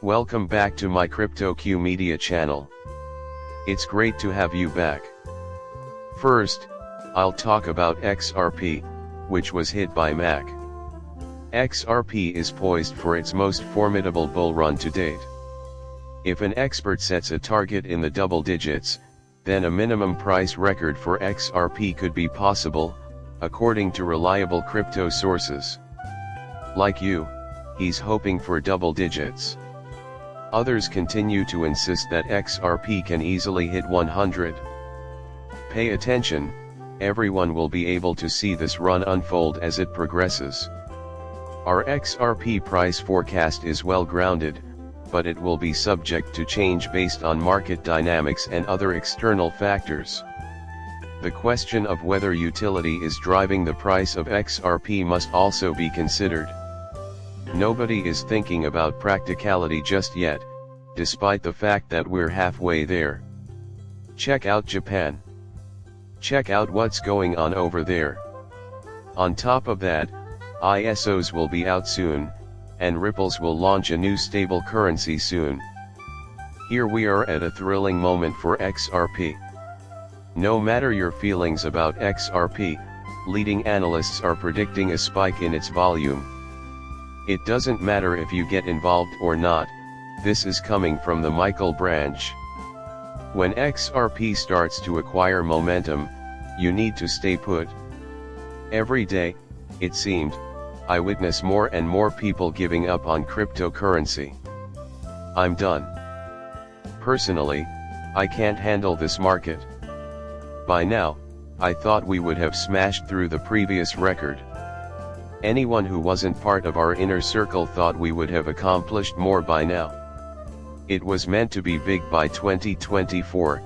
Welcome back to my CryptoQ Media channel. It's great to have you back. First, I'll talk about XRP, which was hit by MAC. XRP is poised for its most formidable bull run to date. If an expert sets a target in the double digits, then a minimum price record for XRP could be possible, according to reliable crypto sources. Like you, he's hoping for double digits. Others continue to insist that XRP can easily hit 100. Pay attention, everyone will be able to see this run unfold as it progresses. Our XRP price forecast is well grounded, but it will be subject to change based on market dynamics and other external factors. The question of whether utility is driving the price of XRP must also be considered. Nobody is thinking about practicality just yet, despite the fact that we're halfway there. Check out Japan. Check out what's going on over there. On top of that, ISOs will be out soon, and Ripples will launch a new stable currency soon. Here we are at a thrilling moment for XRP. No matter your feelings about XRP, leading analysts are predicting a spike in its volume. It doesn't matter if you get involved or not, this is coming from the Michael branch. When XRP starts to acquire momentum, you need to stay put. Every day, it seemed, I witness more and more people giving up on cryptocurrency. I'm done. Personally, I can't handle this market. By now, I thought we would have smashed through the previous record. Anyone who wasn't part of our inner circle thought we would have accomplished more by now. It was meant to be big by 2024,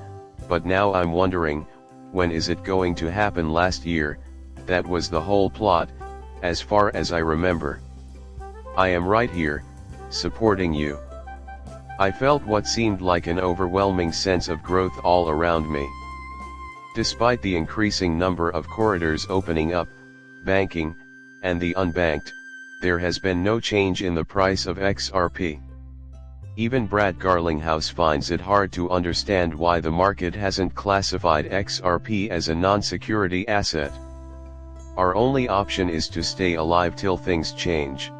but now I'm wondering, when is it going to happen? Last year, that was the whole plot, as far as I remember. I am right here, supporting you. I felt what seemed like an overwhelming sense of growth all around me. Despite the increasing number of corridors opening up, banking, and the unbanked, there has been no change in the price of XRP. Even Brad Garlinghouse finds it hard to understand why the market hasn't classified XRP as a non-security asset. Our only option is to stay alive till things change.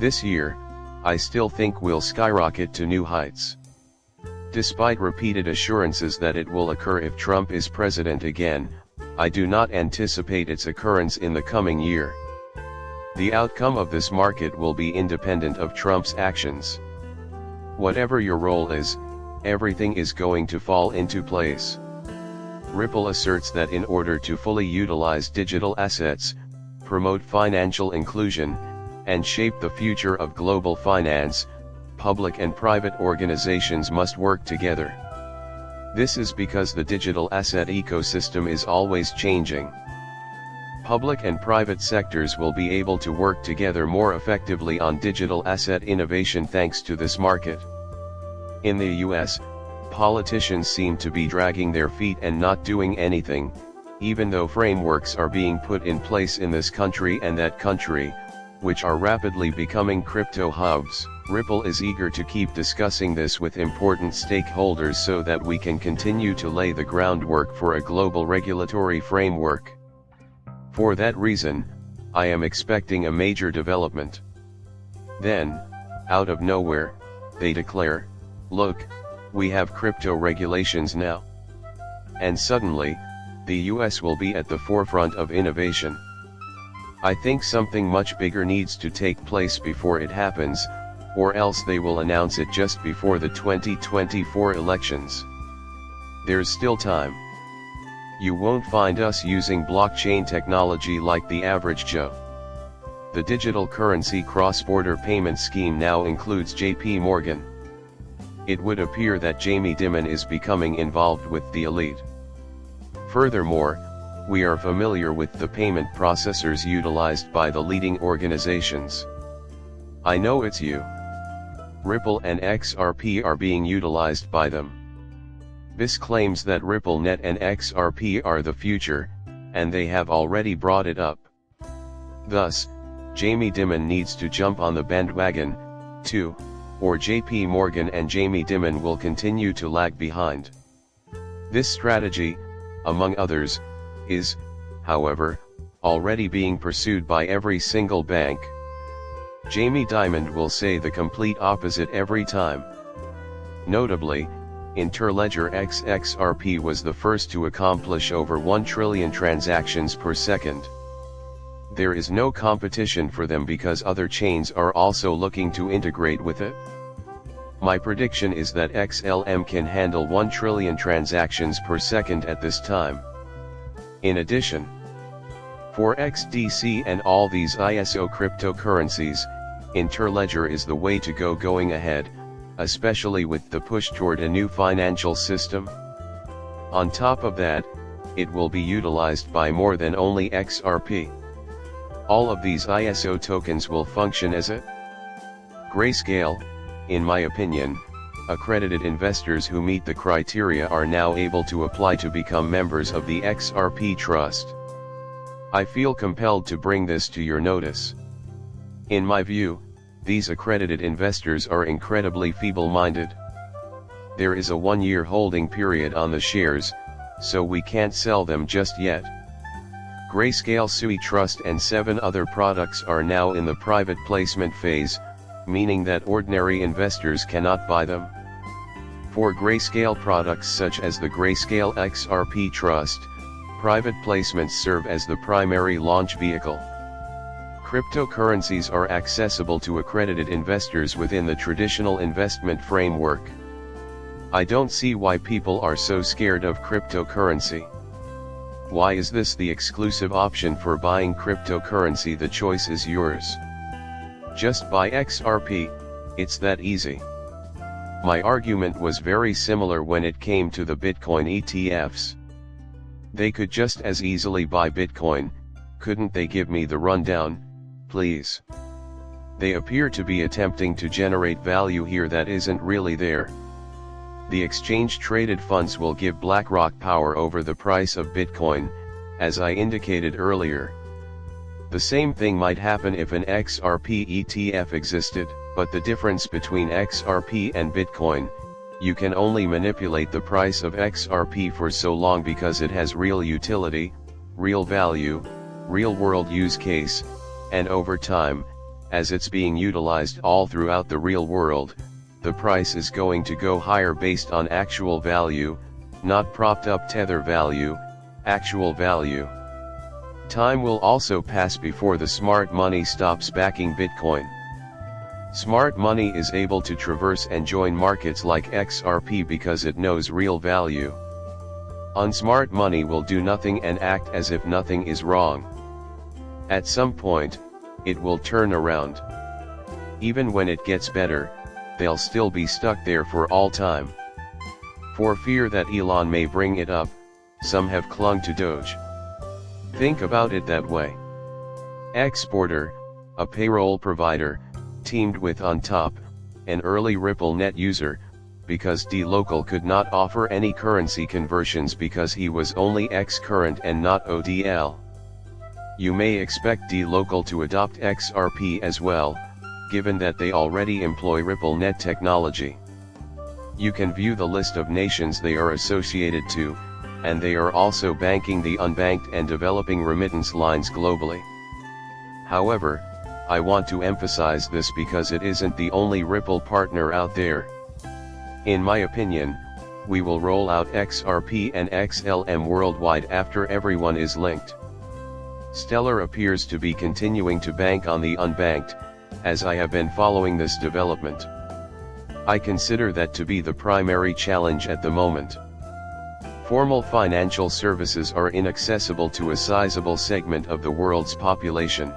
This year, I still think we'll skyrocket to new heights. Despite repeated assurances that it will occur if Trump is president again, I do not anticipate its occurrence in the coming year. The outcome of this market will be independent of Trump's actions. Whatever your role is, everything is going to fall into place. Ripple asserts that in order to fully utilize digital assets, promote financial inclusion, and shape the future of global finance, public and private organizations must work together. This is because the digital asset ecosystem is always changing. Public and private sectors will be able to work together more effectively on digital asset innovation thanks to this market. In the US, politicians seem to be dragging their feet and not doing anything, even though frameworks are being put in place in this country and that country, which are rapidly becoming crypto hubs. Ripple is eager to keep discussing this with important stakeholders so that we can continue to lay the groundwork for a global regulatory framework. For that reason, I am expecting a major development. Then, out of nowhere, they declare, "Look, we have crypto regulations now." And suddenly, the US will be at the forefront of innovation. I think something much bigger needs to take place before it happens, or else they will announce it just before the 2024 elections. There's still time. You won't find us using blockchain technology like the average Joe. The digital currency cross-border payment scheme now includes JP Morgan. It would appear that Jamie Dimon is becoming involved with the elite. Furthermore, we are familiar with the payment processors utilized by the leading organizations. I know it's you. Ripple and XRP are being utilized by them. BIS claims that RippleNet and XRP are the future, and they have already brought it up. Thus, Jamie Dimon needs to jump on the bandwagon, too, or JP Morgan and Jamie Dimon will continue to lag behind. This strategy, among others, is, however, already being pursued by every single bank. Jamie Dimon will say the complete opposite every time. Notably, Interledger XXRP was the first to accomplish over 1 trillion transactions per second. There is no competition for them because other chains are also looking to integrate with it. My prediction is that XLM can handle 1 trillion transactions per second at this time. In addition, for XDC and all these ISO cryptocurrencies, Interledger is the way to go going ahead, especially with the push toward a new financial system. On top of that, it will be utilized by more than only XRP. All of these ISO tokens will function as a grayscale. In my opinion, accredited investors who meet the criteria are now able to apply to become members of the XRP Trust. I feel compelled to bring this to your notice. In my view, these accredited investors are incredibly feeble-minded. There is a 1-year holding period on the shares, so we can't sell them just yet. Grayscale Sui Trust and 7 other products are now in the private placement phase, meaning that ordinary investors cannot buy them. For Grayscale products such as the Grayscale XRP Trust, private placements serve as the primary launch vehicle. Cryptocurrencies are accessible to accredited investors within the traditional investment framework. I don't see why people are so scared of cryptocurrency. Why is this the exclusive option for buying cryptocurrency? The choice is yours. Just buy XRP, it's that easy. My argument was very similar when it came to the Bitcoin ETFs. They could just as easily buy Bitcoin, couldn't they? Give me the rundown, please. They appear to be attempting to generate value here that isn't really there. The exchange-traded funds will give BlackRock power over the price of Bitcoin, as I indicated earlier. The same thing might happen if an XRP ETF existed, but the difference between XRP and Bitcoin, you can only manipulate the price of XRP for so long because it has real utility, real value, real-world use case, and over time, as it's being utilized all throughout the real world, the price is going to go higher based on actual value, not propped up tether value, actual value. Time will also pass before the smart money stops backing Bitcoin. Smart money is able to traverse and join markets like XRP because it knows real value. Unsmart money will do nothing and act as if nothing is wrong. At some point, it will turn around. Even when it gets better, they'll still be stuck there for all time. For fear that Elon may bring it up, some have clung to Doge. Think about it that way. Exporter, a payroll provider, teamed with OnTop, an early Ripple net user, because dLocal could not offer any currency conversions because he was only X-current and not ODL. You may expect dLocal to adopt XRP as well, given that they already employ Ripple net technology. You can view the list of nations they are associated to, and they are also banking the unbanked and developing remittance lines globally. However, I want to emphasize this because it isn't the only Ripple partner out there. In my opinion, we will roll out XRP and XLM worldwide after everyone is linked. Stellar appears to be continuing to bank on the unbanked, as I have been following this development. I consider that to be the primary challenge at the moment. Formal financial services are inaccessible to a sizable segment of the world's population.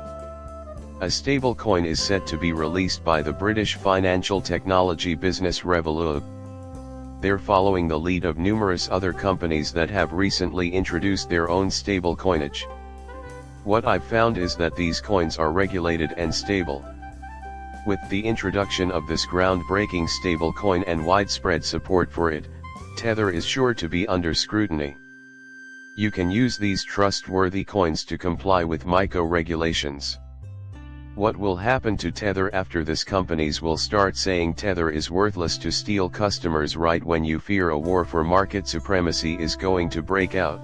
A stablecoin is set to be released by the British financial technology business Revolut. They're following the lead of numerous other companies that have recently introduced their own stablecoinage. What I've found is that these coins are regulated and stable. With the introduction of this groundbreaking stablecoin and widespread support for it, Tether is sure to be under scrutiny. You can use these trustworthy coins to comply with MiCA regulations. What will happen to Tether after this? Companies will start saying Tether is worthless to steal customers right when you fear a war for market supremacy is going to break out.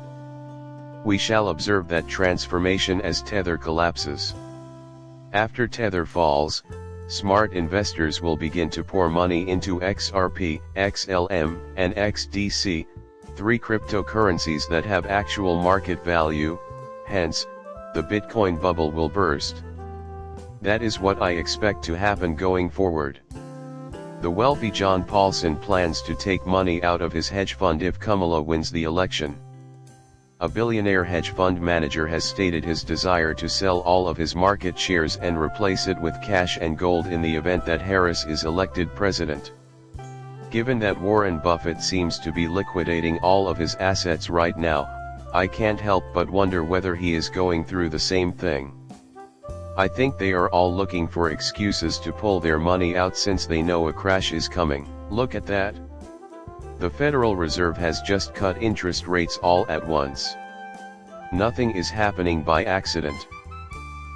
We shall observe that transformation as Tether collapses. After Tether falls, smart investors will begin to pour money into XRP, XLM, and XDC, three cryptocurrencies that have actual market value, hence, the Bitcoin bubble will burst. That is what I expect to happen going forward. The wealthy John Paulson plans to take money out of his hedge fund if Kamala wins the election. A billionaire hedge fund manager has stated his desire to sell all of his market shares and replace it with cash and gold in the event that Harris is elected president. Given that Warren Buffett seems to be liquidating all of his assets right now, I can't help but wonder whether he is going through the same thing. I think they are all looking for excuses to pull their money out since they know a crash is coming. Look at that. The Federal Reserve has just cut interest rates all at once. Nothing is happening by accident.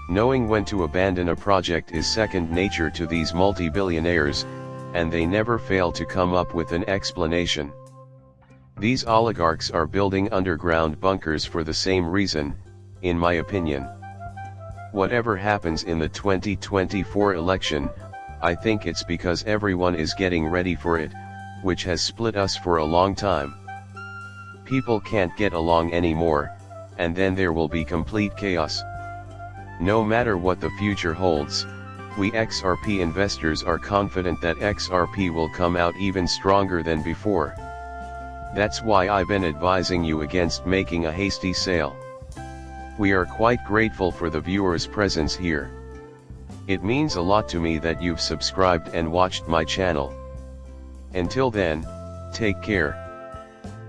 Knowing when to abandon a project is second nature to these multi-billionaires, and they never fail to come up with an explanation. These oligarchs are building underground bunkers for the same reason, in my opinion. Whatever happens in the 2024 election, I think it's because everyone is getting ready for it, which has split us for a long time. People can't get along anymore, and then there will be complete chaos. No matter what the future holds, we XRP investors are confident that XRP will come out even stronger than before. That's why I've been advising you against making a hasty sale. We are quite grateful for the viewers' presence here. It means a lot to me that you've subscribed and watched my channel. Until then, take care.